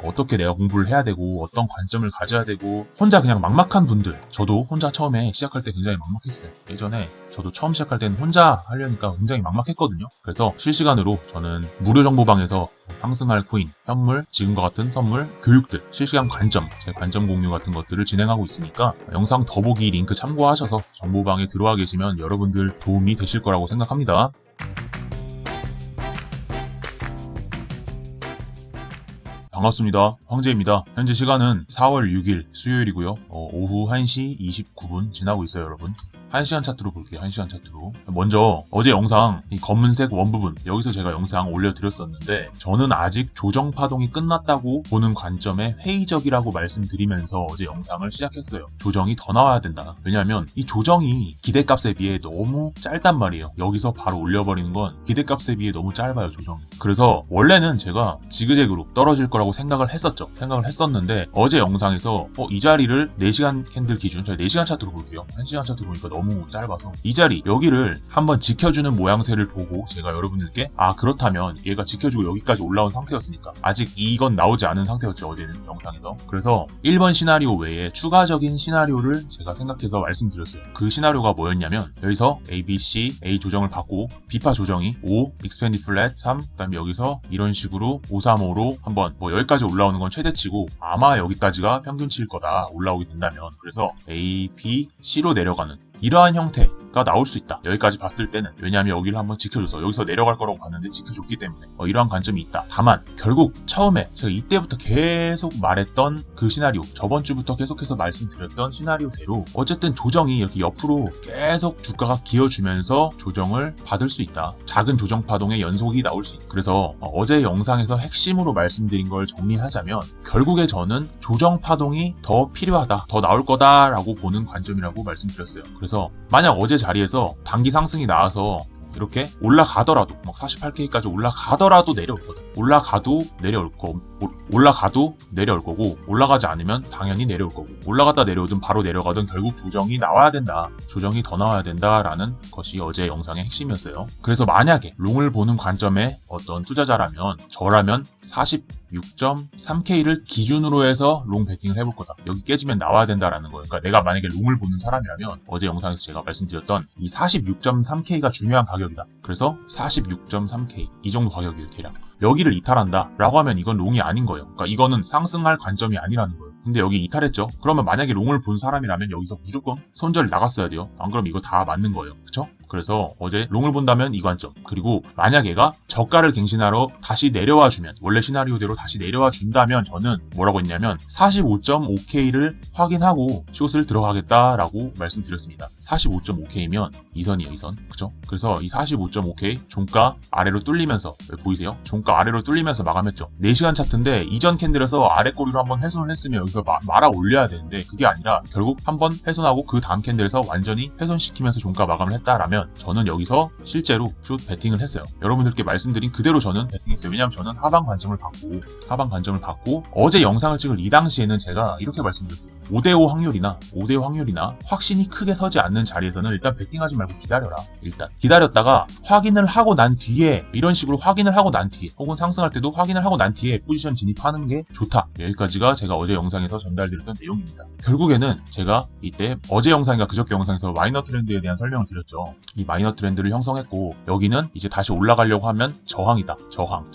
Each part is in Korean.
어떻게 내가 공부를 해야 되고 어떤 관점을 가져야 되고 혼자 그냥 막막한 분들, 저도 혼자 처음에 시작할 때 굉장히 막막했어요. 예전에 저도 처음 시작할 때는 혼자 하려니까 굉장히 막막했거든요. 그래서 실시간으로 저는 무료 정보방에서 상승할 코인, 현물, 지금과 같은 선물, 교육들, 실시간 관점, 제 관점 공유 같은 것들을 진행하고 있으니까 영상 더보기 링크 참고하셔서 정보방에 들어와 계시면 여러분들 도움이 되실 거라고 생각합니다. 반갑습니다. 황제입니다. 현재 시간은 4월 6일 수요일이고요. 오후 1시 29분 지나고 있어요, 여러분. 1시간 차트로 볼게요. 1시간 차트로. 먼저 어제 영상 이 검은색 원 부분 여기서 제가 영상 올려드렸었는데 저는 아직 조정 파동이 끝났다고 보는 관점에 회의적이라고 말씀드리면서 어제 영상을 시작했어요. 조정이 더 나와야 된다. 왜냐하면 이 조정이 기대값에 비해 너무 짧단 말이에요. 여기서 바로 올려버리는 건 기대값에 비해 너무 짧아요, 조정이. 그래서 원래는 제가 지그재그로 떨어질 거라고 생각을 했었는데 어제 영상에서 이 자리를 4시간 캔들 기준, 저희 4시간 차트로 볼게요. 1시간 차트로 보니까 너무 짧아서 이 자리 여기를 한번 지켜주는 모양새를 보고 제가 여러분들께 그렇다면 얘가 지켜주고 여기까지 올라온 상태였으니까 아직 이건 나오지 않은 상태였죠, 어제는 영상에서. 그래서 1번 시나리오 외에 추가적인 시나리오를 제가 생각해서 말씀드렸어요. 그 시나리오가 뭐였냐면 여기서 A, B, C, A 조정을 받고 비파 조정이 5, 익스펜디 플랫 3, 그 다음에 여기서 이런 식으로 535로 한번 여기까지 올라오는 건 최대치고 아마 여기까지가 평균치일 거다, 올라오게 된다면. 그래서 A, B, C로 내려가는 이러한 형태가 나올 수 있다, 여기까지 봤을 때는. 왜냐하면 여기를 한번 지켜줘서 여기서 내려갈 거라고 봤는데 지켜줬기 때문에 이러한 관점이 있다. 다만 결국 처음에 제가 이때부터 계속 말했던 그 시나리오, 저번 주부터 계속해서 말씀드렸던 시나리오대로 어쨌든 조정이 이렇게 옆으로 계속 주가가 기어주면서 조정을 받을 수 있다. 작은 조정 파동의 연속이 나올 수 있다. 그래서 어제 영상에서 핵심으로 말씀드린 걸 정리하자면 결국에 저는 조정 파동이 더 필요하다, 더 나올 거다라고 보는 관점이라고 말씀드렸어요. 그래서 만약 어제 자리에서 단기 상승이 나와서 이렇게 올라가더라도 48K까지 올라가더라도 내려올 거다. 올라가도 내려올 거고 올라가지 않으면 당연히 내려올 거고 올라갔다 내려오든 바로 내려가든 결국 조정이 나와야 된다. 조정이 더 나와야 된다라는 것이 어제 영상의 핵심이었어요. 그래서 만약에 롱을 보는 관점의 어떤 투자자라면 저라면 46.3K를 기준으로 해서 롱 베팅을 해볼 거다. 여기 깨지면 나와야 된다라는 거예요. 그러니까 내가 만약에 롱을 보는 사람이라면 어제 영상에서 제가 말씀드렸던 이 46.3K가 중요한 가격이다. 그래서 46.3K 이 정도 가격이에요, 대략. 여기를 이탈한다 라고 하면 이건 롱이 아닌 거예요. 그러니까 이거는 상승할 관점이 아니라는 거예요. 근데 여기 이탈했죠? 그러면 만약에 롱을 본 사람이라면 여기서 무조건 손절 나갔어야 돼요. 안 그러면 이거 다 맞는 거예요. 그쵸? 그래서 어제 롱을 본다면 이 관점, 그리고 만약 얘가 저가를 갱신하러 다시 내려와 주면, 원래 시나리오대로 다시 내려와 준다면 저는 뭐라고 했냐면 45.5K를 확인하고 숏을 들어가겠다라고 말씀드렸습니다. 45.5K면 이선이에요, 이선. 그죠? 그래서 이 45.5K 종가 아래로 뚫리면서, 보이세요? 종가 아래로 뚫리면서 마감했죠. 4시간 차트인데 이전 캔들에서 아래 꼬리로 한번 훼손을 했으면 여기서 말아 올려야 되는데 그게 아니라 결국 한번 훼손하고 그 다음 캔들에서 완전히 훼손시키면서 종가 마감을 했다라면 저는 여기서 실제로 숏 베팅을 했어요. 여러분들께 말씀드린 그대로 저는 베팅했어요. 왜냐하면 저는 하방 관점을 받고 어제 영상을 찍을 이 당시에는 제가 이렇게 말씀드렸어요. 5대5 확률이나 확신이 크게 서지 않는 자리에서는 일단 베팅하지 말고 기다려라. 일단 기다렸다가 확인을 하고 난 뒤에, 이런 식으로 확인을 하고 난 뒤에, 혹은 상승할 때도 확인을 하고 난 뒤에 포지션 진입하는 게 좋다. 여기까지가 제가 어제 영상에서 전달드렸던 내용입니다. 결국에는 제가 이때 어제 영상인가 그저께 영상에서 마이너 트렌드에 대한 설명을 드렸죠. 이 마이너 트렌드를 형성했고 여기는 이제 다시 올라가려고 하면 저항이다. 저항.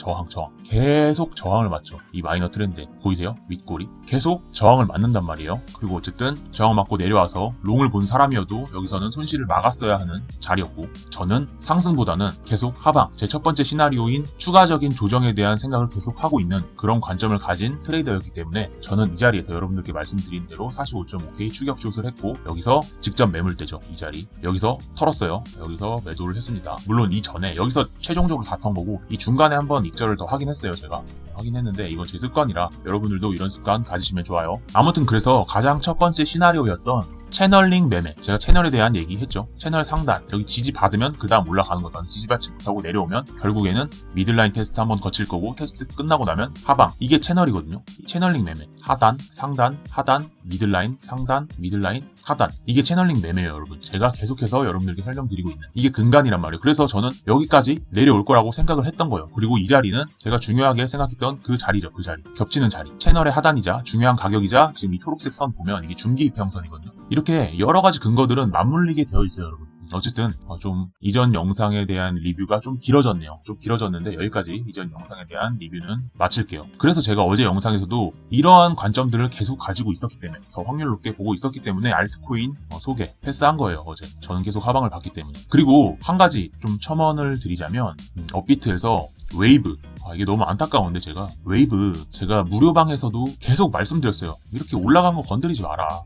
계속 저항을 맞죠. 이 마이너 트렌드 보이세요? 윗꼬리 계속 저항을 맞는단 말이에요. 그리고 어쨌든 저항 맞고 내려와서 롱을 본 사람이어도 여기서는 손실을 막았어야 하는 자리였고, 저는 상승보다는 계속 하방, 제 첫 번째 시나리오인 추가적인 조정에 대한 생각을 계속 하고 있는 그런 관점을 가진 트레이더였기 때문에 저는 이 자리에서 여러분들께 말씀드린 대로 45.5K 추격 숏을 했고 여기서 직접 매물대죠. 이 자리 여기서 털었어요. 여기서 매도를 했습니다. 물론 이전에 여기서 최종적으로 다 턴 거고 이 중간에 한번 익절을 더 확인했어요. 제가 확인했는데 이거 제 습관이라 여러분들도 이런 습관 가지시면 좋아요. 아무튼 그래서 가장 첫 번째 시나리오였던 채널링 매매. 제가 채널에 대한 얘기했죠. 채널 상단. 여기 지지 받으면 그 다음 올라가는 거다. 지지받지 못하고 내려오면 결국에는 미들라인 테스트 한번 거칠 거고 테스트 끝나고 나면 하방. 이게 채널이거든요. 채널링 매매. 하단, 상단, 하단, 미들라인, 상단, 미들라인, 하단. 이게 채널링 매매예요, 여러분. 제가 계속해서 여러분들께 설명드리고 있는 이게 근간이란 말이에요. 그래서 저는 여기까지 내려올 거라고 생각을 했던 거예요. 그리고 이 자리는 제가 중요하게 생각했던 그 자리죠. 그 자리. 겹치는 자리. 채널의 하단이자 중요한 가격이자 지금 이 초록색 선 보면 이게 중기 이평선이거든요. 이렇게 여러 가지 근거들은 맞물리게 되어 있어요, 여러분. 어쨌든 좀 이전 영상에 대한 리뷰가 좀 길어졌네요. 좀 길어졌는데 여기까지 이전 영상에 대한 리뷰는 마칠게요. 그래서 제가 어제 영상에서도 이러한 관점들을 계속 가지고 있었기 때문에 더 확률 높게 보고 있었기 때문에 알트코인 소개 패스한 거예요. 어제 저는 계속 하방을 봤기 때문에. 그리고 한 가지 좀 첨언을 드리자면 업비트에서 웨이브, 이게 너무 안타까운데 제가 무료방에서도 계속 말씀드렸어요. 이렇게 올라간 거 건드리지 마라.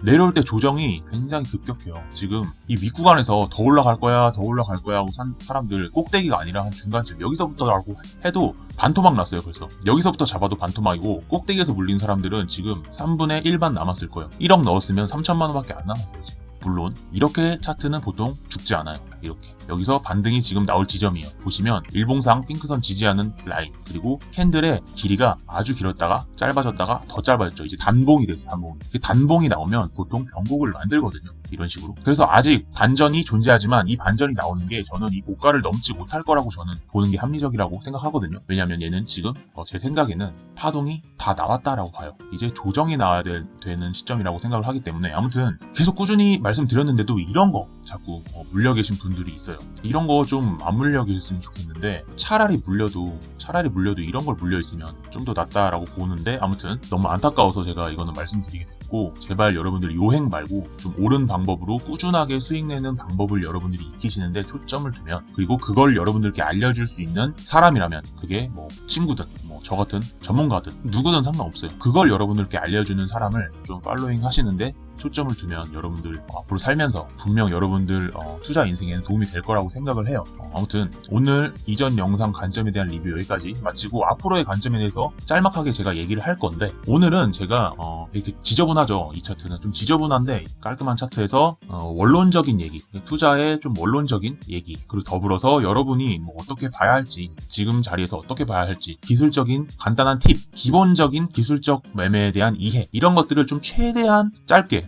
내려올 때 조정이 굉장히 급격해요. 지금 이 윗구간에서 더 올라갈 거야 하고 산 사람들, 꼭대기가 아니라 한 중간쯤, 여기서부터라고 해도 반토막 났어요. 벌써 여기서부터 잡아도 반토막이고, 꼭대기에서 물린 사람들은 지금 3분의 1반 남았을 거예요. 1억 넣었으면 3천만 원밖에 안 남았어요 지금. 물론 이렇게 차트는 보통 죽지 않아요. 이렇게 여기서 반등이 지금 나올 지점이에요. 보시면 일봉상 핑크선 지지하는 라인, 그리고 캔들의 길이가 아주 길었다가 짧아졌다가 더 짧아졌죠. 이제 단봉이 됐어요. 단봉이 나오면 보통 변곡을 만들거든요. 이런 식으로. 그래서 아직 반전이 존재하지만 이 반전이 나오는 게 저는 이 고가를 넘지 못할 거라고 저는 보는 게 합리적이라고 생각하거든요. 왜냐하면 얘는 지금 제 생각에는 파동이 다 나왔다라고 봐요. 이제 조정이 나와야 되는 시점이라고 생각을 하기 때문에, 아무튼 계속 꾸준히 말씀드렸는데도 이런 거 자꾸 물려 계신 분들이 있어요. 이런 거 좀 안 물려 계셨으면 좋겠는데, 차라리 물려도 이런 걸 물려 있으면 좀 더 낫다라고 보는데, 아무튼 너무 안타까워서 제가 이거는 말씀드리게 됐고, 제발 여러분들 요행 말고 좀 옳은 방법으로 꾸준하게 수익 내는 방법을 여러분들이 익히시는데 초점을 두면, 그리고 그걸 여러분들께 알려줄 수 있는 사람이라면, 그게 뭐 친구든 저 같은 전문가든 누구든 상관없어요. 그걸 여러분들께 알려주는 사람을 좀 팔로잉 하시는데 초점을 두면 여러분들 앞으로 살면서 분명 여러분들 투자 인생에는 도움이 될 거라고 생각을 해요. 아무튼 오늘 이전 영상 관점에 대한 리뷰 여기까지 마치고, 앞으로의 관점에 대해서 짤막하게 제가 얘기를 할 건데, 오늘은 제가 이렇게 지저분하죠. 이 차트는 좀 지저분한데 깔끔한 차트에서 원론적인 얘기, 투자의 좀 원론적인 얘기, 그리고 더불어서 여러분이 어떻게 봐야 할지, 지금 자리에서 어떻게 봐야 할지, 기술적인 간단한 팁, 기본적인 기술적 매매에 대한 이해, 이런 것들을 좀 최대한 짧게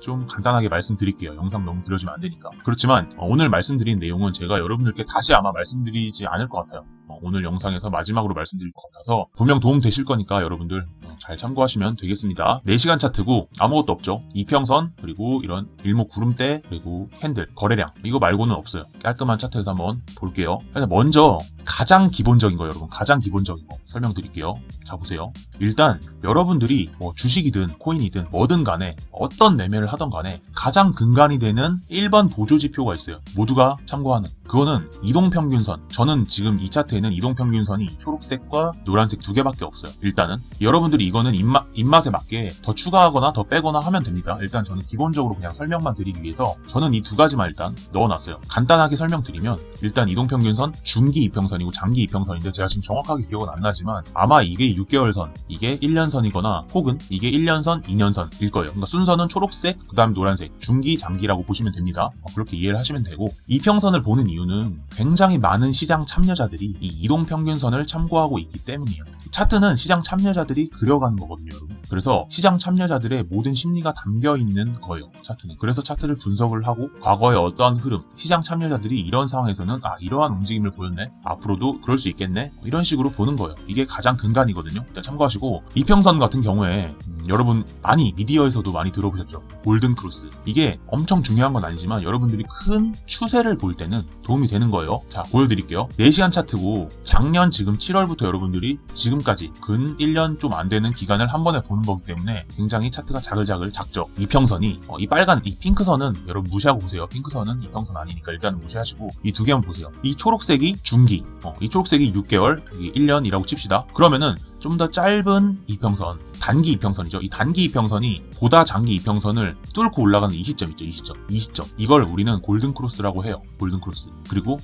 좀 간단하게 말씀드릴게요. 영상 너무 길어지면 안 되니까. 그렇지만 오늘 말씀드린 내용은 제가 여러분들께 다시 아마 말씀드리지 않을 것 같아요. 오늘 영상에서 마지막으로 말씀드릴 것 같아서 분명 도움 되실 거니까 여러분들 잘 참고하시면 되겠습니다. 4시간 차트고 아무것도 없죠. 이평선, 그리고 이런 일목 구름대, 그리고 캔들, 거래량, 이거 말고는 없어요. 깔끔한 차트에서 한번 볼게요. 먼저 가장 기본적인 거, 여러분, 가장 기본적인 거 설명드릴게요. 자, 보세요. 일단 여러분들이 주식이든 코인이든 뭐든 간에 어떤 매매를 하던 간에 가장 근간이 되는 1번 보조지표가 있어요. 모두가 참고하는. 그거는 이동평균선. 저는 지금 이 차트에는 이동평균선이 초록색과 노란색 2개밖에 없어요. 일단은 여러분들이 이거는 입맛에 맞게 더 추가하거나 더 빼거나 하면 됩니다. 일단 저는 기본적으로 그냥 설명만 드리기 위해서 저는 이 2가지만 일단 넣어놨어요. 간단하게 설명드리면, 일단 이동평균선 중기 이평선이고 장기 이평선인데, 제가 지금 정확하게 기억은 안 나지만 아마 이게 6개월선, 이게 1년선이거나 혹은 이게 1년선, 2년선일 거예요. 그러니까 순서는 초록색, 그 다음 노란색, 중기, 장기라고 보시면 됩니다. 그렇게 이해를 하시면 되고, 이평선을 보는 이유는 굉장히 많은 시장 참여자들이 이 이동평균선을 참고하고 있기 때문이에요. 차트는 시장 참여자들이 그려가는 거거든요, 여러분. 그래서 시장 참여자들의 모든 심리가 담겨 있는 거예요, 차트는. 그래서 차트를 분석을 하고 과거의 어떠한 흐름, 시장 참여자들이 이런 상황에서는 이러한 움직임을 보였네, 앞으로도 그럴 수 있겠네, 이런 식으로 보는 거예요. 이게 가장 근간이거든요. 일단 참고하시고, 이평선 같은 경우에 여러분 많이 미디어에서도 많이 들어보셨죠? 골든 크로스. 이게 엄청 중요한 건 아니지만 여러분들이 큰 추세를 볼 때는 도움이 되는 거예요. 자, 보여드릴게요. 4시간 차트고 작년 지금 7월부터 여러분들이 지금까지 근 1년 좀 안 되는 기간을 한 번에 보는 거기 때문에 굉장히 차트가 자글자글 작죠. 이평선이 이 빨간 이 핑크선은 여러분 무시하고 보세요. 핑크선은 이평선 아니니까 일단 무시하시고 이 2개만 보세요. 이 초록색이 중기, 이 초록색이 6개월, 1년이라고 칩시다. 그러면은 좀 더 짧은 이평선, 단기 이평선이죠. 이 단기 이평선이 보다 장기 이평선을 뚫고 올라가는 이 시점 있죠. 이 시점. 이걸 우리는 골든 크로스라고 해요. 골든 크로스. 그리고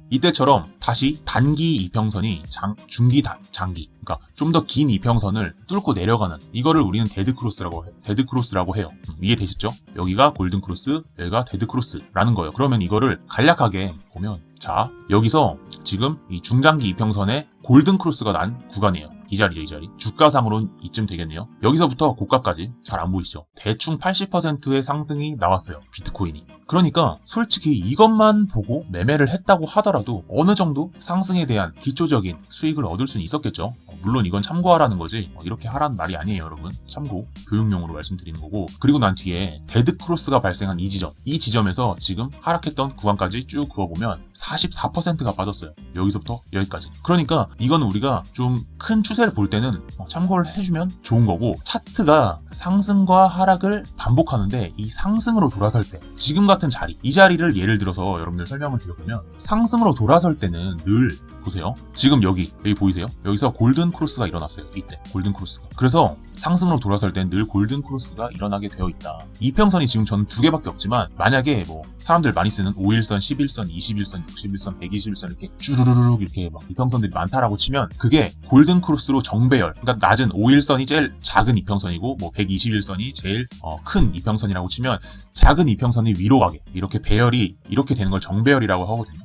이때처럼 다시 단기 이평선이 중기, 장기. 그러니까 좀 더 긴 이평선을 뚫고 내려가는 이거를 우리는 데드 크로스라고 해요. 이해되셨죠? 여기가 골든 크로스, 여기가 데드 크로스라는 거예요. 그러면 이거를 간략하게 보면 자, 여기서 지금 이 중장기 이평선에 골든 크로스가 난 구간이에요. 이 자리. 주가상으로는 이쯤 되겠네요. 여기서부터 고가까지 잘 안 보이시죠? 대충 80%의 상승이 나왔어요. 비트코인이. 그러니까 솔직히 이것만 보고 매매를 했다고 하더라도 어느 정도 상승에 대한 기초적인 수익을 얻을 수는 있었겠죠. 물론 이건 참고하라는 거지 이렇게 하라는 말이 아니에요, 여러분. 참고, 교육용으로 말씀드리는 거고. 그리고 난 뒤에 데드 크로스가 발생한 이 지점에서 지금 하락했던 구간까지 쭉 그어보면 44%가 빠졌어요. 여기서부터 여기까지. 그러니까 이건 우리가 좀 큰 추세를 볼 때는 참고를 해주면 좋은 거고, 차트가 상승과 하락을 반복하는데 이 상승으로 돌아설 때 지금 같은 자리, 이 자리를 예를 들어서 여러분들 설명을 드려보면 상승으로 돌아설 때는 늘 보세요. 지금 여기 보이세요? 여기서 골든 크로스가 일어났어요. 이때 골든 크로스가. 그래서 상승으로 돌아설 때는 늘 골든 크로스가 일어나게 되어 있다. 이평선이 지금 저는 두 개밖에 없지만 만약에 뭐 사람들 많이 쓰는 5일선, 11선, 21선, 61선, 121선 이렇게 쭈르르륵 이렇게 막 이평선들이 많다라고 치면 그게 골든 크로스로 정배열. 그러니까 낮은 5일선이 제일 작은 이평선이고 뭐 121선이 제일 큰 이평선이라고 치면 작은 이평선이 위로 가게 이렇게 배열이 이렇게 되는 걸 정배열이라고 하거든요.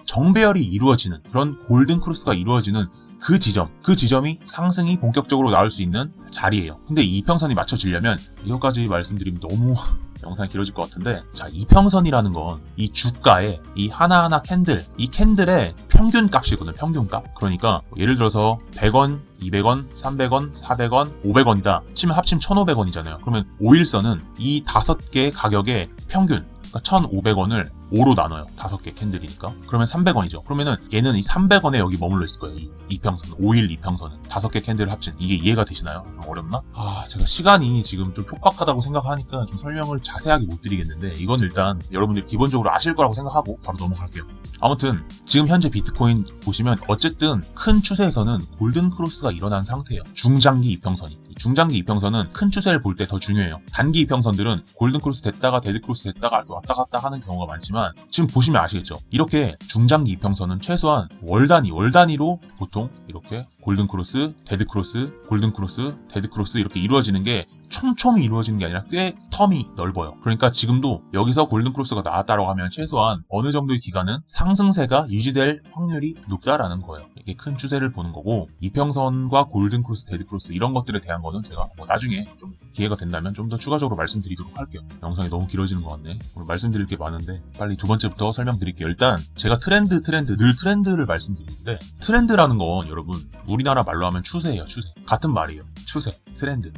정배열이 이루어지는 그런 골든 크로스가 이루어지는 그 지점이 상승이 본격적으로 나올 수 있는 자리예요. 근데 이 이평선이 맞춰지려면 이것까지 말씀드리면 너무 영상이 길어질 것 같은데, 자, 이평선이라는 건 이 주가의 이 하나하나 이 캔들의 평균 값이거든요. 평균값. 그러니까 예를 들어서 100원, 200원, 300원, 400원, 500원이다 치면 합치면 1,500원이잖아요. 그러면 5일선은 이 5개의 가격의 평균, 그러니까 1,500원을 5로 나눠요. 5개 캔들이니까. 그러면 300원이죠. 그러면은 얘는 이 300원에 여기 머물러 있을 거예요. 이 이평선, 5일 이평선은. 5개 캔들을 합친. 이게 이해가 되시나요? 좀 어렵나? 제가 시간이 지금 좀 촉박하다고 생각하니까 좀 설명을 자세하게 못 드리겠는데, 이건 일단 여러분들이 기본적으로 아실 거라고 생각하고 바로 넘어갈게요. 아무튼 지금 현재 비트코인 보시면 어쨌든 큰 추세에서는 골든 크로스가 일어난 상태예요. 중장기 이평선이. 중장기 이평선은 큰 추세를 볼 때 더 중요해요. 단기 이평선들은 골든 크로스 됐다가 데드 크로스 됐다가 왔다 갔다 하는 경우가 많지만 지금 보시면 아시겠죠? 이렇게 중장기 이평선은 최소한 월 단위로 보통 이렇게 골든 크로스, 데드 크로스, 골든 크로스, 데드 크로스 이렇게 이루어지는 게 촘촘히 이루어지는 게 아니라 꽤 텀이 넓어요. 그러니까 지금도 여기서 골든 크로스가 나왔다고 하면 최소한 어느 정도의 기간은 상승세가 유지될 확률이 높다라는 거예요. 이게 큰 추세를 보는 거고, 이평선과 골든 크로스, 데드 크로스 이런 것들에 대한 거는 제가 나중에 좀 기회가 된다면 좀 더 추가적으로 말씀드리도록 할게요. 영상이 너무 길어지는 것 같네. 오늘 말씀드릴 게 많은데 빨리 두 번째부터 설명드릴게요. 일단 제가 늘 트렌드를 말씀드리는데, 트렌드라는 건 여러분 우리나라 말로 하면 추세예요. 추세. 같은 말이에요. 추세,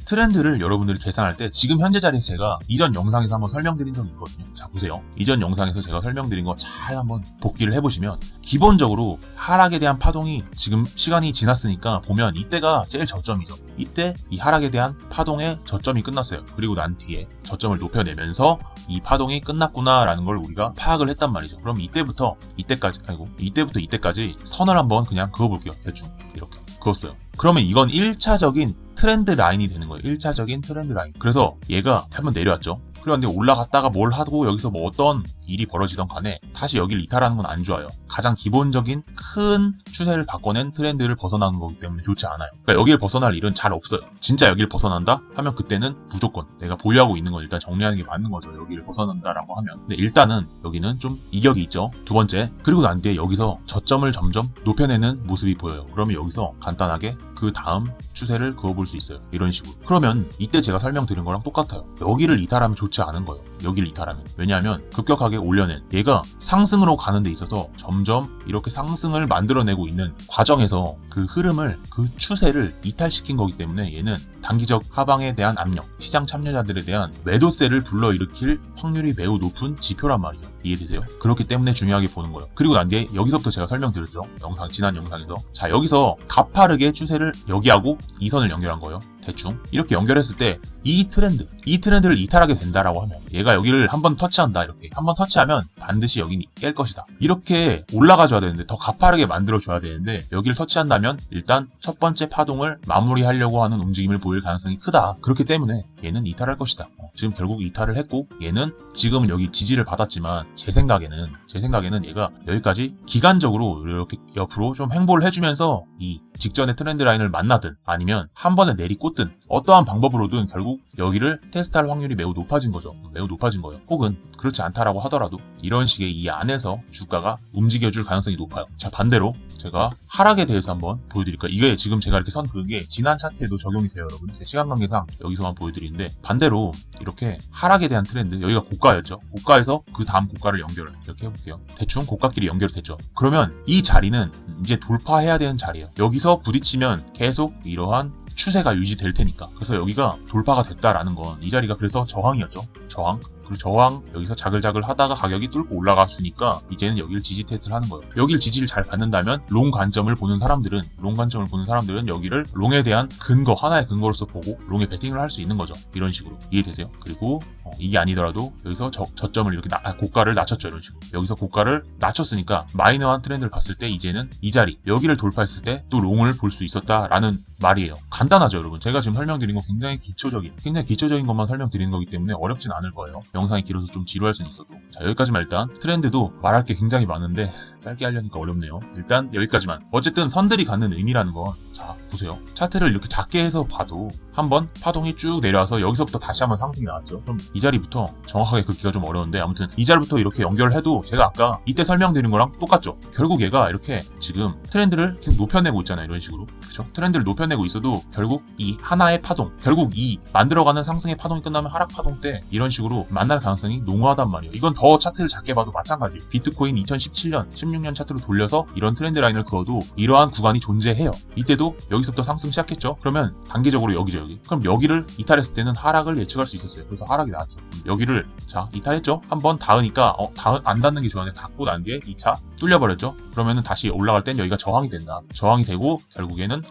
트렌드를 여러분들이 계산할 때 지금 현재 자리에서 제가 이전 영상에서 한번 설명드린 적이 있거든요. 자, 보세요. 이전 영상에서 제가 설명드린 거 잘 한번 복기를 해보시면 기본적으로 하락에 대한 파동이 지금 시간이 지났으니까 보면 이때가 제일 저점이죠. 이때 이 하락에 대한 파동의 저점이 끝났어요. 그리고 난 뒤에 저점을 높여내면서 이 파동이 끝났구나라는 걸 우리가 파악을 했단 말이죠. 그럼 이때부터 이때까지 선을 한번 그냥 그어볼게요. 대충 이렇게 그었어요. 그러면 이건 1차적인 트렌드 라인이 되는 거예요. 1차적인 트렌드 라인. 그래서 얘가 한번 내려왔죠. 그런데 올라갔다가 뭘 하고 여기서 뭐 어떤 일이 벌어지던 간에 다시 여기를 이탈하는 건 안 좋아요. 가장 기본적인 큰 추세를 바꿔낸 트렌드를 벗어나는 거기 때문에 좋지 않아요. 그러니까 여기를 벗어날 일은 잘 없어요. 진짜 여기를 벗어난다 하면 그때는 무조건 내가 보유하고 있는 건 일단 정리하는 게 맞는 거죠. 여기를 벗어난다라고 하면. 근데 일단은 여기는 좀 이격이 있죠. 두 번째, 그리고 난 뒤에 여기서 저점을 점점 높여내는 모습이 보여요. 그러면 여기서 간단하게 그 다음 추세를 그어볼 수 있어요. 이런 식으로. 그러면 이때 제가 설명드린 거랑 똑같아요. 여기를 이탈하면 좋지 않은 거예요. 여기를 이탈하면. 왜냐하면 급격하게 올려낸 얘가 상승으로 가는 데 있어서 점점 이렇게 상승을 만들어내고 있는 과정에서 그 흐름을, 그 추세를 이탈시킨 거기 때문에 얘는 단기적 하방에 대한 압력, 시장 참여자들에 대한 매도세를 불러일으킬 확률이 매우 높은 지표란 말이죠. 이해되세요? 그렇기 때문에 중요하게 보는 거예요. 그리고 난 뒤에 여기서부터 제가 설명드렸죠. 지난 영상에서. 자, 여기서 가파르게 추세를 여기하고 이 선을 연결한 거예요. 대충 이렇게 연결했을 때 이 트렌드를 이탈하게 된다라고 하면 얘가 여기를 한번 터치한다. 이렇게 한번 터치하면 반드시 여기는 깰 것이다. 이렇게 올라가줘야 되는데, 더 가파르게 만들어줘야 되는데, 여기를 터치한다면 일단 첫 번째 파동을 마무리하려고 하는 움직임을 보일 가능성이 크다. 그렇기 때문에 얘는 이탈할 것이다. 지금 결국 이탈을 했고, 얘는 지금은 여기 지지를 받았지만 제 생각에는 얘가 여기까지 기간적으로 이렇게 옆으로 좀 횡보를 해주면서 이 직전의 트렌드 라인을 만나든 아니면 한 번에 내리꽂든 어떠한 방법으로든 결국 여기를 테스트할 확률이 매우 높아진 거죠. 매우 높아진 거예요. 혹은 그렇지 않다라고 하더라도 이런 식의 이 안에서 주가가 움직여줄 가능성이 높아요. 자, 반대로 제가 하락에 대해서 한번 보여드릴까요? 이게 지금 제가 이렇게 선 그게 지난 차트에도 적용이 돼요, 여러분. 제 시간 관계상 여기서만 보여드리는데, 반대로 이렇게 하락에 대한 트렌드, 여기가 고가였죠. 고가에서 그 다음 고가를 연결을 이렇게 해볼게요. 대충 고가끼리 연결됐죠. 그러면 이 자리는 이제 돌파해야 되는 자리예요. 여기서 부딪히면 계속 이러한 추세가 유지될 테니까. 그래서 여기가 돌파가 됐다라는 건 이 자리가 그래서 저항이었죠. 저항. 그리고 저항 여기서 자글자글 하다가 가격이 뚫고 올라가 주니까 이제는 여기를 지지 테스트를 하는 거예요. 여기를 지지를 잘 받는다면 롱 관점을 보는 사람들은 여기를 롱에 대한 근거, 하나의 근거로서 보고 롱에 베팅을 할 수 있는 거죠. 이런 식으로 이해되세요? 그리고 이게 아니더라도 여기서 저점을 이렇게 고가를 낮췄죠. 이런 식으로 여기서 고가를 낮췄으니까 마이너한 트렌드를 봤을 때 이제는 이 자리 여기를 돌파했을 때 또 롱을 볼 수 있었다라는 말이에요. 간단하죠, 여러분. 제가 지금 설명드린 거 굉장히 기초적인 것만 설명드리는 거기 때문에 어렵진 않을 거예요. 영상이 길어서 좀 지루할 수는 있어도. 자, 여기까지만. 일단 트렌드도 말할 게 굉장히 많은데 짧게 하려니까 어렵네요. 일단 여기까지만. 어쨌든 선들이 갖는 의미라는 건, 자 보세요. 차트를 이렇게 작게 해서 봐도 한번 파동이 쭉 내려와서 여기서부터 다시 한번 상승이 나왔죠. 그럼 이 자리부터 정확하게 긋기가 좀 어려운데, 아무튼 이 자리부터 이렇게 연결을 해도 제가 아까 이때 설명드린 거랑 똑같죠. 결국 얘가 이렇게 지금 트렌드를 계속 높여내고 있잖아요. 이런 식으로. 그렇죠? 트렌드를 높여내고 있어도 결국 이 하나의 파동, 결국 이 만들어가는 상승의 파동이 끝나면 하락 파동 때 이런 식으로 만날 가능성이 농후하단 말이에요. 이건 더 차트를 작게 봐도 마찬가지예요. 비트코인 2017년, 16년 차트로 돌려서 이런 트렌드 라인을 그어도 이러한 구간이 존재해요. 이때도 여기서부터 상승 시작했죠. 그러면 단기적으로 여기죠, 여기. 그럼 여기를 이탈했을 때는 하락을 예측할 수 있었어요. 그래서 하락이 나왔죠. 여기를 자 이탈했죠. 한번 닿으니까 안 닿는 게 좋아하는데 닿고 난 뒤에 2차 뚫려버렸죠. 그러면은 다시 올라갈 땐 여기가 저항이 된다. 저항이 되고 결국에는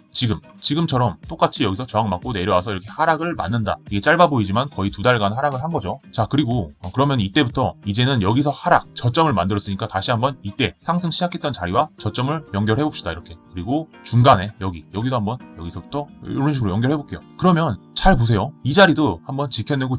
지금처럼 똑같이 여기서 저항 맞고 내려와서 이렇게 하락을 맞는다. 이게 짧아 보이지만 거의 2달간 하락을 한 거죠. 자, 그리고 그러면 이때부터 이제는 여기서 하락 저점을 만들었으니까 다시 한번 이때 상승 시작했던 자리와 저점을 연결해 봅시다. 이렇게. 그리고 중간에 여기도 한번 여기서부터 이런 식으로 연결해 볼게요. 그러면 잘 보세요. 이 자리도 한번 지켜내고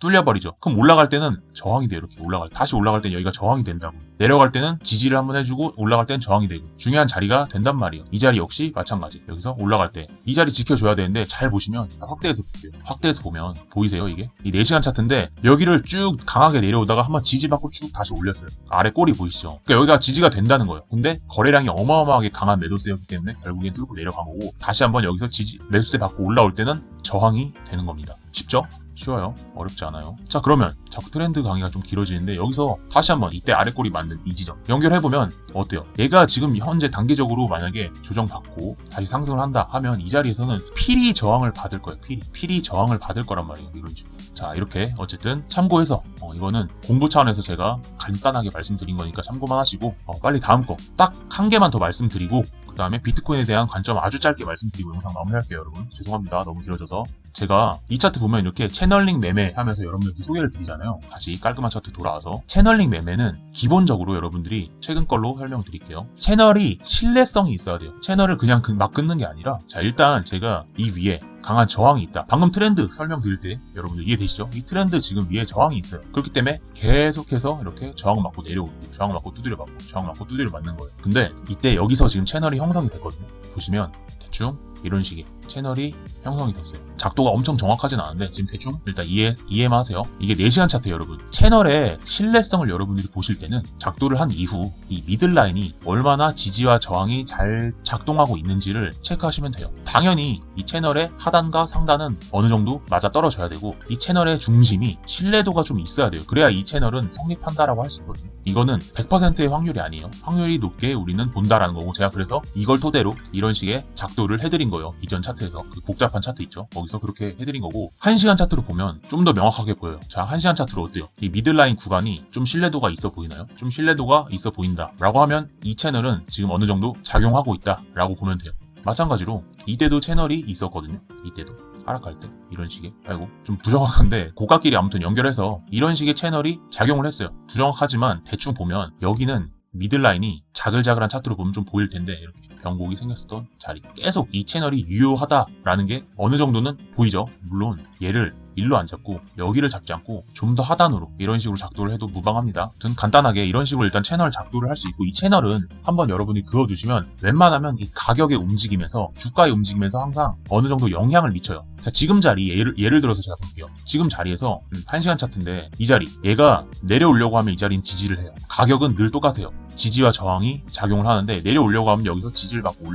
뚫려버리죠. 그럼 올라갈 때는 저항이 돼요. 이렇게 다시 올라갈 때는 여기가 저항이 된다고. 내려갈 때는 지지를 한번 해주고 올라갈 때는 저항이 되고 중요한 자리가 된단 말이에요. 이 자리 역시 마찬가지. 여기서 올라갈 때 이 자리 지켜줘야 되는데, 잘 보시면 확대해서 볼게요. 확대해서 보면 보이세요? 이게 이 4시간 차트인데 여기를 쭉 강하게 내려오다가 한번 지지받고 쭉 다시 올렸어요. 아래 꼬리 보이시죠? 그러니까 여기가 지지가 된다는 거예요. 근데 거래량이 어마어마하게 강한 매도세였기 때문에 결국엔 뚫고 내려간 거고, 다시 한번 여기서 매수세 받고 올라올 때는 저항이 되는 겁니다. 쉽죠? 쉬워요. 어렵지 않아요. 자, 그러면 자꾸 트렌드 강의가 좀 길어지는데 여기서 다시 한번 이때 아래 꼬리 맞는 이 지점 연결해보면 어때요? 얘가 지금 현재 단기적으로 만약에 조정받고 다시 상승을 한다 하면 이 자리에서는 필히 저항을 받을 거예요. 필히 저항을 받을 거란 말이에요. 이런 식으로. 자, 이렇게 어쨌든 참고해서 이거는 공부 차원에서 제가 간단하게 말씀드린 거니까 참고만 하시고 빨리 다음 거 딱 한 개만 더 말씀드리고 그 다음에 비트코인에 대한 관점 아주 짧게 말씀드리고 영상 마무리할게요. 여러분 죄송합니다. 너무 길어져서. 제가 이 차트 보면 이렇게 채널링 매매 하면서 여러분들께 소개를 드리잖아요. 다시 깔끔한 차트 돌아와서, 채널링 매매는 기본적으로 여러분들이 최근 걸로 설명드릴게요. 채널이 신뢰성이 있어야 돼요. 채널을 그냥 막 끊는 게 아니라, 자 일단 제가 이 위에 강한 저항이 있다. 방금 트렌드 설명드릴 때 여러분들 이해되시죠? 이 트렌드 지금 위에 저항이 있어요. 그렇기 때문에 계속해서 이렇게 저항 맞고 내려오고 저항 맞고 두드려 맞고 저항 맞고 두드려 맞는 거예요. 근데 이때 여기서 지금 채널이 형성이 됐거든요. 보시면 대충 이런 식의 채널이 형성이 됐어요. 작도가 엄청 정확하진 않은데 지금 대충 일단 이해만 하세요. 이게 4시간 차트 여러분. 채널의 신뢰성을 여러분들이 보실 때는 작도를 한 이후 이 미들라인이 얼마나 지지와 저항이 잘 작동하고 있는지를 체크하시면 돼요. 당연히 이 채널의 하단과 상단은 어느 정도 맞아 떨어져야 되고, 이 채널의 중심이 신뢰도가 좀 있어야 돼요. 그래야 이 채널은 성립한다라고 할 수 있거든요. 이거는 100%의 확률이 아니에요. 확률이 높게 우리는 본다라는 거고, 제가 그래서 이걸 토대로 이런 식의 작도를 해드린 거예요. 이전 차트에서 그 복잡한 차트 있죠. 거기서 그렇게 해드린 거고, 1시간 차트로 보면 좀 더 명확하게 보여요. 자, 1시간 차트로 어때요? 이 미들라인 구간이 좀 신뢰도가 있어 보이나요? 좀 신뢰도가 있어 보인다 라고 하면 이 채널은 지금 어느 정도 작용하고 있다 라고 보면 돼요. 마찬가지로 이때도 채널이 있었거든요. 이때도 하락할 때 이런 식의, 아이고 좀 부정확한데 고가끼리 아무튼 연결해서 이런 식의 채널이 작용을 했어요. 부정확하지만 대충 보면 여기는 미들라인이 자글자글한 차트로 보면 좀 보일 텐데 이렇게 변곡이 생겼었던 자리, 계속 이 채널이 유효하다라는 게 어느 정도는 보이죠. 물론 얘를 일로 안 잡고 여기를 잡지 않고 좀 더 하단으로 이런 식으로 작도를 해도 무방합니다. 아무튼 간단하게 이런 식으로 일단 채널 작도를 할 수 있고, 이 채널은 한번 여러분이 그어두시면 웬만하면 이 가격의 움직임에서, 주가의 움직임에서 항상 어느 정도 영향을 미쳐요. 자, 지금 자리 예를 들어서 제가 볼게요. 지금 자리에서 1시간 차트인데 이 자리, 얘가 내려오려고 하면 이 자리는 지지를 해요. 가격은 늘 똑같아요. 지지와 저항이 작용을 하는데 내려오려고 하면 여기서 지지를 받고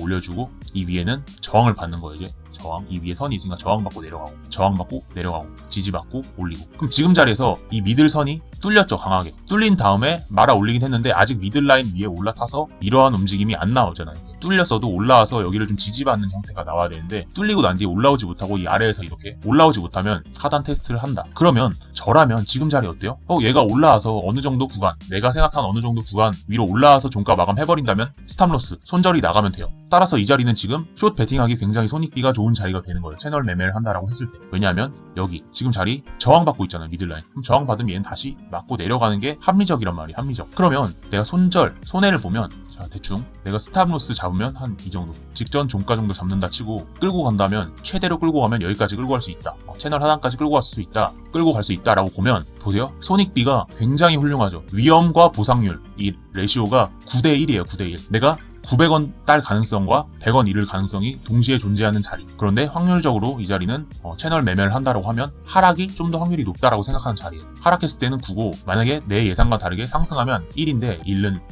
올려주고 이 위에는 저항을 받는 거예요. 이제 저항, 이 위에 선이 있으니까 저항받고 내려가고, 저항받고 내려가고, 지지받고 올리고. 그럼 지금 자리에서 이 미들선이 뚫렸죠. 강하게 뚫린 다음에 말아 올리긴 했는데 아직 미들라인 위에 올라타서 이러한 움직임이 안 나오잖아요. 뚫렸어도 올라와서 여기를 좀 지지받는 형태가 나와야 되는데, 뚫리고 난 뒤에 올라오지 못하고 이 아래에서 이렇게 올라오지 못하면 하단 테스트를 한다. 그러면 저라면 지금 자리 어때요? 얘가 올라와서 어느 정도 구간, 내가 생각한 어느 정도 구간 위로 올라와서 종가 마감해버린다면 스탑로스, 손절이 나가면 돼요. 따라서 이 자리는 지금 숏 베팅하기 굉장히 손익비가 좋은 자리가 되는 거예요. 채널 매매를 한다라고 했을 때. 왜냐하면 여기 지금 자리 저항받고 있잖아요. 미들라인. 그럼 저항받으면 얘는 다시 맞고 내려가는 게 합리적이란 말이에요. 합리적. 그러면 내가 손해를 보면, 자, 대충 내가 스탑로스 잡으면 한 이 정도, 직전 종가 정도 잡는다 치고 끌고 간다면, 최대로 끌고 가면 여기까지 끌고 갈 수 있다. 채널 하단까지 끌고 갈 수 있다. 끌고 갈 수 있다라고 보면, 보세요. 손익비가 굉장히 훌륭하죠. 위험과 보상률, 이 레시오가 9대1이에요. 9대1. 내가 900원 딸 가능성과 100원 잃을 가능성이 동시에 존재하는 자리. 그런데 확률적으로 이 자리는 채널 매매를 한다고 하면 하락이 좀 더 확률이 높다라고 생각하는 자리예요. 하락했을 때는 9고, 만약에 내 예상과 다르게 상승하면 1인데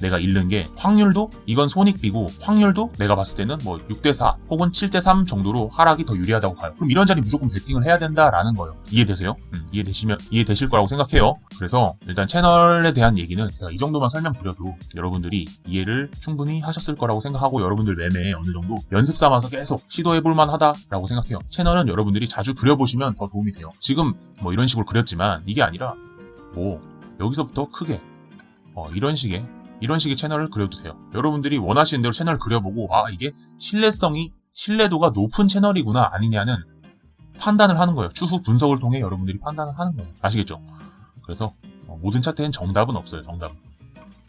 내가 잃는 게, 확률도 이건 손익비고 확률도 내가 봤을 때는 뭐 6대4 혹은 7대3 정도로 하락이 더 유리하다고 봐요. 그럼 이런 자리 무조건 베팅을 해야 된다라는 거예요. 이해되세요? 이해되실 거라고 생각해요. 그래서 일단 채널에 대한 얘기는 제가 이 정도만 설명드려도 여러분들이 이해를 충분히 하셨을 거라고 생각하고, 여러분들 매매에 어느 정도 연습 삼아서 계속 시도해볼만 하다라고 생각해요. 채널은 여러분들이 자주 그려보시면 더 도움이 돼요. 지금 뭐 이런 식으로 그렸지만 이게 아니라 뭐 여기서부터 크게 이런 식의 채널을 그려도 돼요. 여러분들이 원하시는 대로 채널 그려보고, 이게 신뢰도가 높은 채널이구나 아니냐는 판단을 하는 거예요. 추후 분석을 통해 여러분들이 판단을 하는 거예요. 아시겠죠? 그래서 모든 차트엔 정답은 없어요.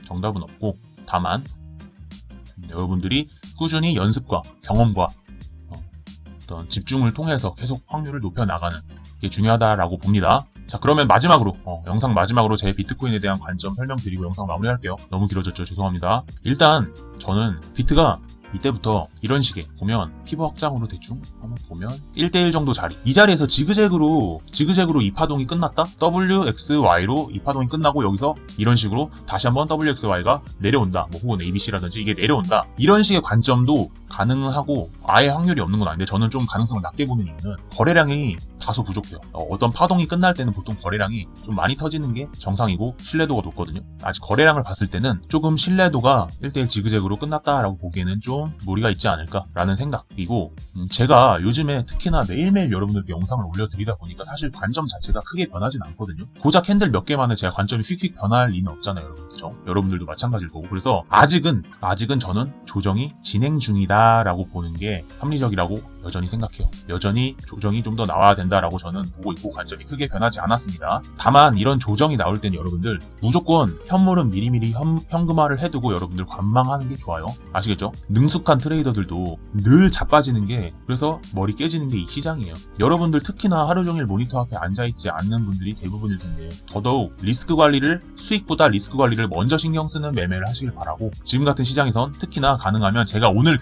정답은 없고, 다만 여러분들이 꾸준히 연습과 경험과 어떤 집중을 통해서 계속 확률을 높여나가는 게 중요하다라고 봅니다. 자, 그러면 마지막으로 영상 마지막으로 제 비트코인에 대한 관점 설명드리고 영상 마무리할게요. 너무 길어졌죠? 죄송합니다. 일단 저는 비트가 이때부터 이런 식의, 보면 피보 확장으로 대충 한번 보면 1대1 정도 자리, 이 자리에서 지그재그로 이 파동이 끝났다. WXY로 이 파동이 끝나고 여기서 이런 식으로 다시 한번 WXY가 내려온다, 뭐 혹은 ABC라든지 이게 내려온다, 이런 식의 관점도 가능하고 아예 확률이 없는 건 아닌데, 저는 좀 가능성을 낮게 보는 이유는 거래량이 다소 부족해요. 어떤 파동이 끝날 때는 보통 거래량이 좀 많이 터지는 게 정상이고 신뢰도가 높거든요. 아직 거래량을 봤을 때는 조금 신뢰도가 1대1 지그재그로 끝났다라고 보기에는 좀 무리가 있지 않을까라는 생각이고, 제가 요즘에 특히나 매일매일 여러분들께 영상을 올려드리다 보니까 사실 관점 자체가 크게 변하진 않거든요. 고작 캔들 몇 개 만에 제가 관점이 휙휙 변할 리는 없잖아요, 여러분. 그렇죠? 여러분들도 마찬가지일 거고. 그래서 아직은 저는 조정이 진행 중이다라고 보는 게 합리적이라고 여전히 생각해요. 여전히 조정이 좀 더 나와야 된다라고 저는 보고 있고, 관점이 크게 변하지 않았습니다. 다만 이런 조정이 나올 때는 여러분들 무조건 현물은 미리미리 현금화를 해두고 여러분들 관망하는 게 좋아요. 아시겠죠? 능숙한 트레이더들도 늘 자빠지는 게, 그래서 머리 깨지는 게 이 시장이에요. 여러분들 특히나 하루 종일 모니터 앞에 앉아있지 않는 분들이 대부분일 텐데, 더더욱 수익보다 리스크 관리를 먼저 신경 쓰는 매매를 하시길 바라고, 지금 같은 시장에선 특히나 가능하면 제가 오늘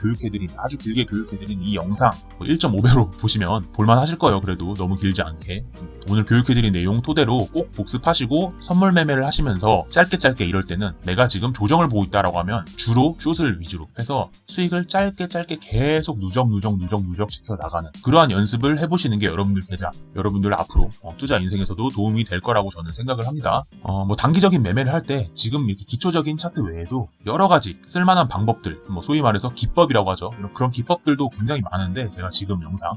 아주 길게 교육해드린 이 영상 1.5배로 보시면 볼만하실 거예요. 그래도 너무 길지 않게 오늘 교육해드린 내용 토대로 꼭 복습하시고, 선물 매매를 하시면서 짧게 이럴 때는 내가 지금 조정을 보고 있다라고 하면 주로 숏을 위주로 해서 수익을 짧게 계속 누적 시켜 나가는 그러한 연습을 해보시는 게 여러분들 앞으로 투자 인생에서도 도움이 될 거라고 저는 생각을 합니다. 뭐 단기적인 매매를 할 때 지금 이렇게 기초적인 차트 외에도 여러 가지 쓸만한 방법들, 뭐 소위 말해서 기법이라고 하죠. 그런 기법들도 굉장히 많은데, 제가 지금 영상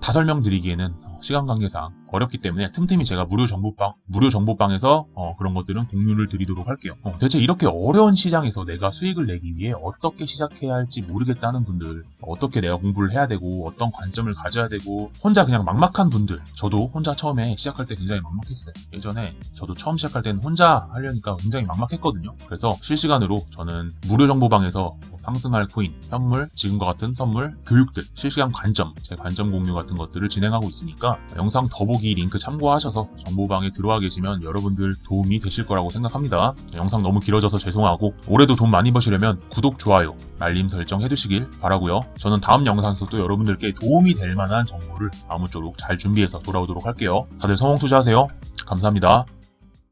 다 설명드리기에는 시간 관계상 어렵기 때문에 틈틈이 제가 무료 정보방에서 그런 것들은 공유를 드리도록 할게요. 대체 이렇게 어려운 시장에서 내가 수익을 내기 위해 어떻게 시작해야 할지 모르겠다는 분들, 어떻게 내가 공부를 해야 되고 어떤 관점을 가져야 되고 혼자 그냥 막막한 분들, 저도 혼자 처음에 시작할 때 굉장히 막막했어요. 예전에 저도 처음 시작할 때는 혼자 하려니까 굉장히 막막했거든요. 그래서 실시간으로 저는 무료 정보방에서 상승할 코인, 현물, 지금과 같은 선물, 교육들, 실시간 관점, 제 관점 공유 같은 것들을 진행하고 있으니까 영상 더보기 링크 참고하셔서 정보방에 들어와 계시면 여러분들 도움이 되실 거라고 생각합니다. 영상 너무 길어져서 죄송하고 올해도 돈 많이 버시려면 구독, 좋아요, 알림 설정 해두시길 바라고요. 저는 다음 영상에서 또 여러분들께 도움이 될 만한 정보를 아무쪼록 잘 준비해서 돌아오도록 할게요. 다들 성공 투자하세요. 감사합니다.